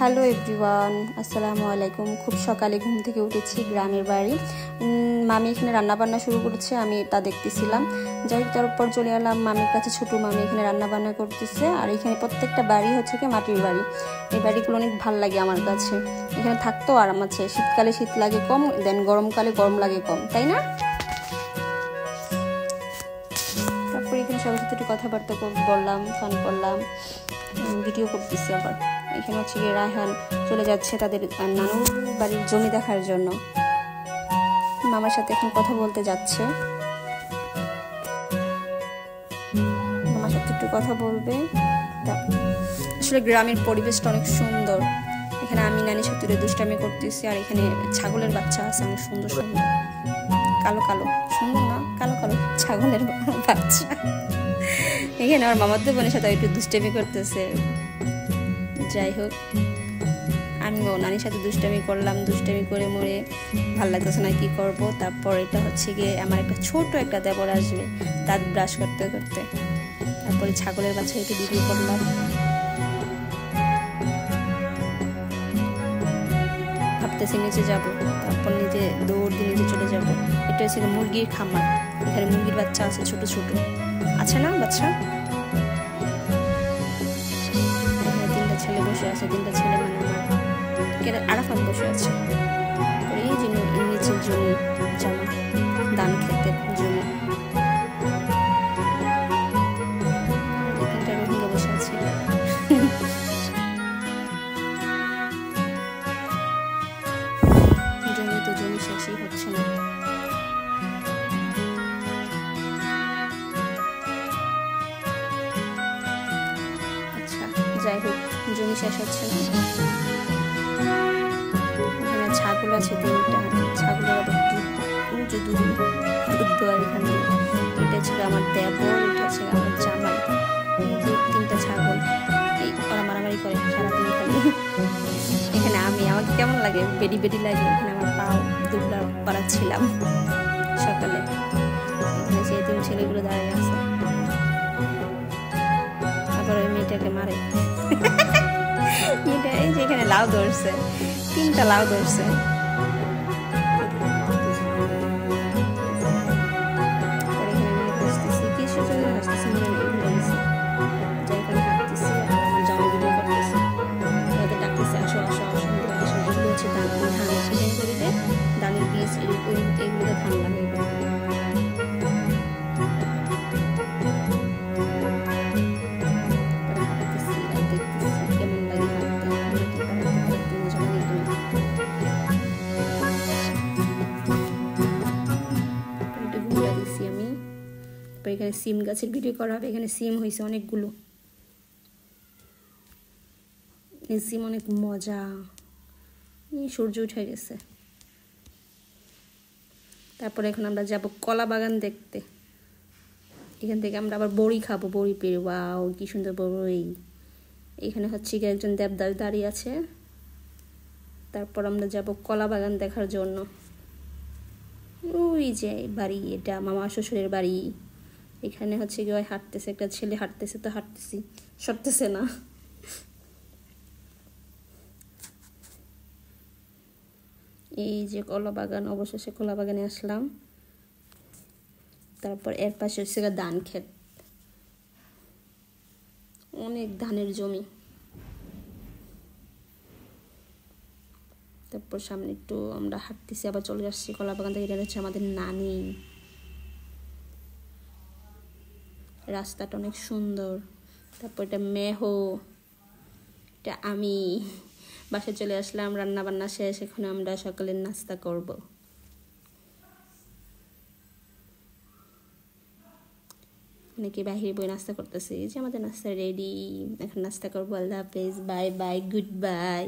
Hello everyone, আসসালামু আলাইকুম। খুব সকালে ঘুম থেকে উঠেছি, গ্রামের বাড়ি। মামি এখানে রান্নাবান্না শুরু করেছে, আমি তা দেখতেছিলাম। যাই হোক, তারপর চলে এলাম মামির কাছে। ছোটো মামি এখানে রান্নাবান্না করতেছে। আর এখানে প্রত্যেকটা বাড়ি হচ্ছে কি মাটির বাড়ি। এই বাড়িগুলো অনেক ভালো লাগে আমার কাছে। এখানে থাকতেও আরাম আছে। শীতকালে শীত লাগে কম, দেন গরমকালে গরম লাগে কম, তাই না? তারপর এখানে সবার সাথে একটু কথাবার্তা বললাম, ফান করলাম, ভিডিও করতেছি। আবার এখানে হচ্ছে গিয়ে রায়হান চলে যাচ্ছে তাদের নানুর বাড়ির জমি দেখার জন্য। মামার সাথে এখন কথা বলতে যাচ্ছে, মামার সাথে একটু কথা বলবে। আসলে গ্রামের পরিবেশটা অনেক সুন্দর। এখানে আমি নানির সাথে দুষ্টামি করতেছি। আর এখানে ছাগলের বাচ্চা আছে অনেক সুন্দর সুন্দর, কালো কালো, সুন্দর না, কালো কালো ছাগলের বাচ্চা। এখানে আমার মামার বোনের সাথে একটু দুষ্টামি করতেছে। যাই হোক, আমিও নানির সাথে দুষ্টামি করলাম। দুষ্টামি করে মরে ভালো লাগতেছে না, কি করব। তারপর এটা হচ্ছে গিয়ে আমার একটা ছোট একটা দেবর আসবে, দাঁত ব্রাশ করতে করতে। তারপরে ছাগলের বাচ্চা একটু ভিডিও করলাম। ভাবতেছি নিচে যাব, তারপর নিজে দৌড় দিয়ে নিচে চলে যাব। এটা হচ্ছে মুরগির খামার। এখানে মুরগির বাচ্চা আছে, ছোট ছোট আছে না বাচ্চা। তিনটা ছেলে বসে আছে, তিনটা ছেলে মানে আমার আরাফাত বসে আছে। এই যে নিচের জমি জামা, ধান খেতের জমি। তিনটা রোহিঙ্গা বসে আছে। জমি তো জমি শেষই হচ্ছে না। আচ্ছা, যাই হোক, জমি শেষ হচ্ছে না। এখানে ছাগল আছে তিনটা, ছাগলের আবার দুধ দেয় এখানে। এটা ছিল আমার দেবর, এটা ছিল আমার জামাই। তিনটা ছাগল এই ওরা মারামারি করে সারাদিন খালি। এখানে আমাকে কেমন লাগে, বেডি বেডি লাগে। এখানে আমার পাও দুবলা পাড়াচ্ছিলাম সকালে। এখানে সেই তিন ছেলেগুলো দাঁড়িয়ে আছে। আবার ওই মেয়েটাকে মারে। মেয়েটা এই যে এখানে লাউ ধরছে, তিনটা লাউ ধরছে। ধানের বীজ এগুলো ধান লাগাইবে। কেমন লাগে দিচ্ছি আমি। এখানে সিম গাছের ভিডিও করা হবে। এখানে সিম হয়েছে অনেকগুলো। এই সিম অনেক মজা। সূর্য উঠে গেছে। তারপরে এখন আমরা যাব কলা বাগান দেখতে। এখান থেকে আমরা আবার বড়ি খাবো, বড়ি পেরে। ওয়াও, কি সুন্দর বড়ি। এখানে হচ্ছে কি একজন দেবদাস দাঁড়িয়ে আছে। তারপর আমরা যাব কলা বাগান দেখার জন্য। ওই যে বাড়ি, এটা মামা শ্বশুরের বাড়ি। এখানে হচ্ছে কি হাঁটতেছে একটা ছেলে, হাঁটতেছে তো হাঁটতেছি, সরতেছে না। এই যে কলা বাগান, অবশেষে কলা বাগানে আসলাম। তারপর এর পাশে হচ্ছে ধান ক্ষেত, অনেক ধানের জমি। তারপর সামনে একটু আমরা হাঁটতেছি, আবার চলে আসছি কলা বাগান থেকে। এটা হচ্ছে আমাদের নানি। রাস্তাটা অনেক সুন্দর। তারপর এটা মেহো, এটা আমি। বাসায় চলে আসলাম, রান্না বান্না শেষ। এখন আমরা সকালের নাস্তা করব। অনেকে বাহিরে বই নাস্তা করতেছে। এই যে আমাদের নাস্তা রেডি, এখন নাস্তা করবো। আল্লাহ হাফেজ, বাই বাই, গুড বাই।